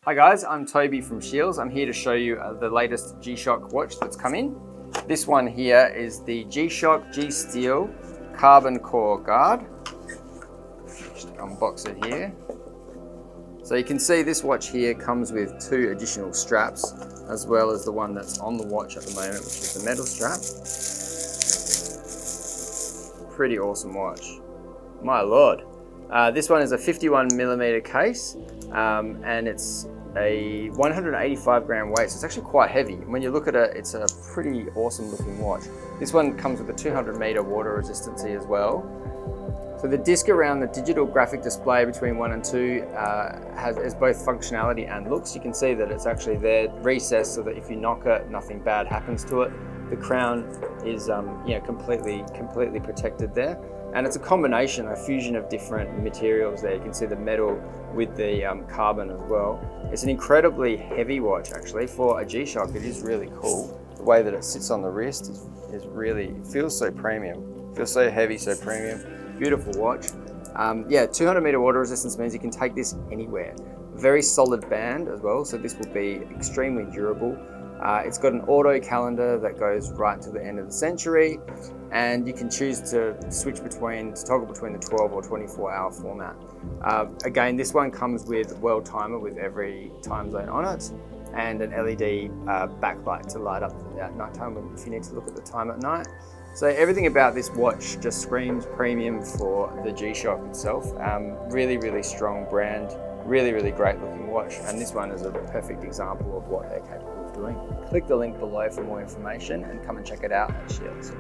Hi guys, I'm Toby from Shiels. I'm here to show you the latest G-Shock watch that's come in. This one here is the G-Shock G-Steel Carbon Core Guard. Just unbox it here. So you can see this watch here comes with 2 additional straps, as well as the one that's on the watch at the moment, which is the metal strap. Pretty awesome watch. My lord. This one is a 51mm case, and it's a 185 gram weight, so it's actually quite heavy. When you look at it, it's a pretty awesome looking watch. This one comes with a 200 meter water resistancy as well. So the disc around the digital graphic display between 1 and 2 has both functionality and looks. You can see that it's actually there recessed so that if you knock it, nothing bad happens to it. The crown is completely protected there. And it's a combination, a fusion of different materials there. You can see the metal with the carbon as well. It's an incredibly heavy watch actually. For a G-Shock, it is really cool. The way that it sits on the wrist is really, feels so premium. Feels so heavy, so premium. Beautiful watch. 200 meter water resistance means you can take this anywhere. Very solid band as well, so this will be extremely durable. It's got an auto calendar that goes right to the end of the century, and you can choose to toggle between the 12 or 24 hour format. Again, this one comes with world timer with every time zone on it, and an LED backlight to light up at night time if you need to look at the time at night. So everything about this watch just screams premium for the G-Shock itself. Really strong brand, really great looking watch, and this one is a perfect example of what they're capable of doing. Click the link below for more information and come and check it out at Shiels.